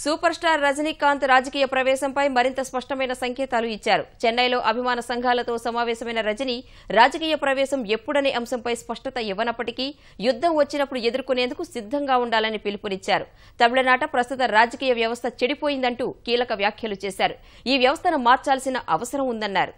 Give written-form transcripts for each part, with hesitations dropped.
Super star Rajinikanth రాజకీయ ప్రవేశంపై మరింత స్పష్టమైన సంకేతాలు ఇచ్చారు. చెన్నైలో అభిమాన సంఘాలతో సమావేశమైన రజనీ రాజకీయ ప్రవేశం ఎప్పుడనే అంశంపై స్పష్టత ఇవ్వనప్పటికీ యుద్ధం వచ్చినప్పుడు ఎదుర్కొనేందుకు సిద్ధంగా ఉండాలని పిలుపునిచ్చారు. తమిళనాట ప్రస్తుత రాజకీయ వ్యవస్థ చెడిపోయిందంటూ కీలక వ్యాఖ్యలు చేశారు. ఈ వ్యవస్థను మార్చాల్సిన అవసరం ఉందన్నారు.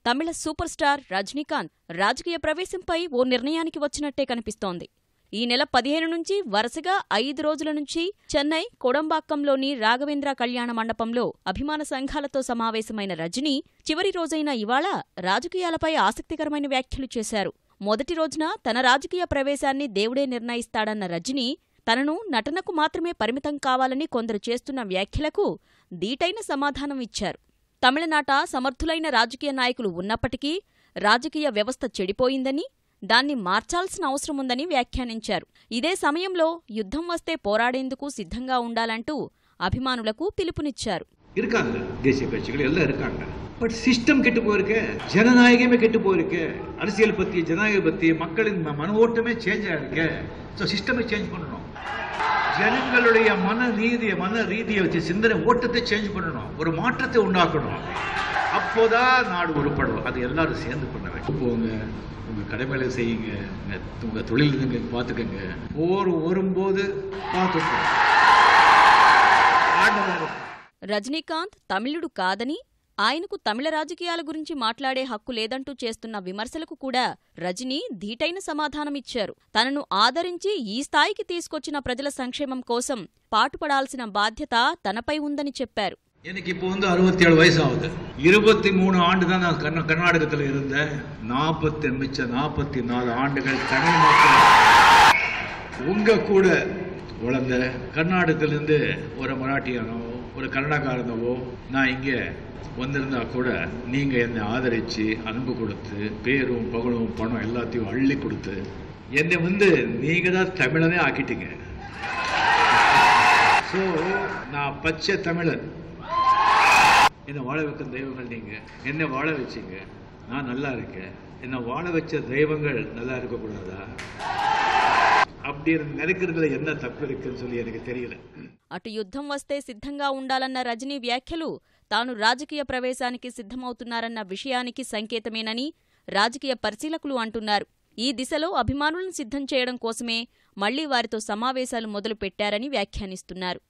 తమిళ సూపర్ స్టార్ రజనీకాంత్ రాజకీయ ప్రవేశంపై ఓ నిర్ణయానికి వచ్చినట్టే కనిపిస్తోంది. ఈ నెల 15 నుంచి వరుసగా 5 రోజుల నుంచి చెన్నై కొడంబాక్కంలోని రాఘవేంద్ర కళ్యాణ మండపంలో అభిమాన సంఘాలతో సమావేశమైన రజనీ చివరి రోజైన ఇవాళ రాజకీయాలపై ఆసక్తికరమైన వ్యాఖ్యలు చేశారు. మొదటి రోజున తన రాజకీయ ప్రవేశాన్ని దేవుడే నిర్ణయిస్తాడన్న రజనీ తనను నటనకు మాత్రమే పరిమితం కావాలని కొందరు చేస్తున్న వ్యాఖ్యలకు దీటైన సమాధానం ఇచ్చారు. తమిళనాట సమర్థులైన రాజకీయ నాయకులు ఉన్నప్పటికీ రాజకీయ వ్యవస్థ చెడిపోయిందని, దాన్ని మార్చాల్సిన అవసరముందని వ్యాఖ్యానించారు. ఇదే సమయంలో యుద్ధం వస్తే పోరాడేందుకు సిద్ధంగా ఉండాలంటూ అభిమానులకు పిలుపునిచ్చారు. இருக்காங்க தேசிய கட்சிகள் எல்லாம் இருக்காங்க. பட் சிஸ்டம் கெட்டு போயிருக்கு, ஜனநாயகமே கெட்டு போயிருக்கு. அரசியல் பத்தி, ஜனநாயக பத்தி மக்களின் மன ஓட்டமே சேஞ்ச் ஆயிருக்கு. ஸோ சிஸ்டமை சேஞ்ச் பண்ணணும். ஜனங்களுடைய மன ரீதியை வச்சு சிந்தனை ஓட்டத்தை சேஞ்ச் பண்ணணும். ஒரு மாற்றத்தை உண்டாக்கணும். அப்போதான் நாடு உருப்படும். அது எல்லாரும் சேர்ந்து பண்ண வேண்டும். போங்க, உங்க கடமைகளை செய்யுங்க, உங்க தொழில் பார்த்துக்கங்க. போர் வரும்போது பார்த்துக்கோங்க. రజనీకాంత్ తమిళుడు కాదని, ఆయనకు తమిళ రాజకీయాల గురించి మాట్లాడే హక్కు లేదంటూ చేస్తున్న విమర్శలకు కూడా రజనీ ధీటైన సమాధానమిచ్చారు. తనను ఆదరించి ఈ స్థాయికి తీసుకొచ్చిన ప్రజల సంక్షేమం కోసం పాటుపడాల్సిన బాధ్యత తనపై ఉందని చెప్పారు. எனக்கு இப்போ 67 வயசு ஆகுது. 23 ஆண்டு தான் நான் கர்நாடகத்தில் இருந்தேன். 44 ஆண்டுகள் தமிழ் மக்கள் உங்க கூட வளர்ந்த கர்நாடகத்திலிருந்து ஒரு மராட்டியானோ ஒரு கன்னடக்காரனவோ நான் இங்கே வந்திருந்தா கூட நீங்க என்னை ஆதரிச்சு அன்பு கொடுத்து பேரும் பகலும் பணம் எல்லாத்தையும் அள்ளி கொடுத்து என்னை நீங்க தான் தமிழனே ஆக்கிட்டீங்க. ஸோ நான் பச்சை தமிழன். என்னை வாழ வைக்க தெய்வங்கள் நீங்க. என்னை வாழ வச்சிங்க, நான் நல்லா இருக்கேன். என்னை வாழ வச்ச தெய்வங்கள் நல்லா இருக்கக்கூடாதா? அப்படி நினைக்கிறதுல என்ன தப்பு இருக்குன்னு சொல்லி எனக்கு தெரியல. అటు యుద్ధం వస్తే సిద్ధంగా ఉండాలన్న రజనీ వ్యాఖ్యలు తాను రాజకీయ ప్రవేశానికి సిద్ధమవుతున్నారన్న విషయానికి సంకేతమేనని రాజకీయ పరిశీలకులు అంటున్నారు. ఈ దిశలో అభిమానులను సిద్ధం చేయడం కోసమే మళ్లీ వారితో సమావేశాలు మొదలు పెట్టారని వ్యాఖ్యానిస్తున్నారు.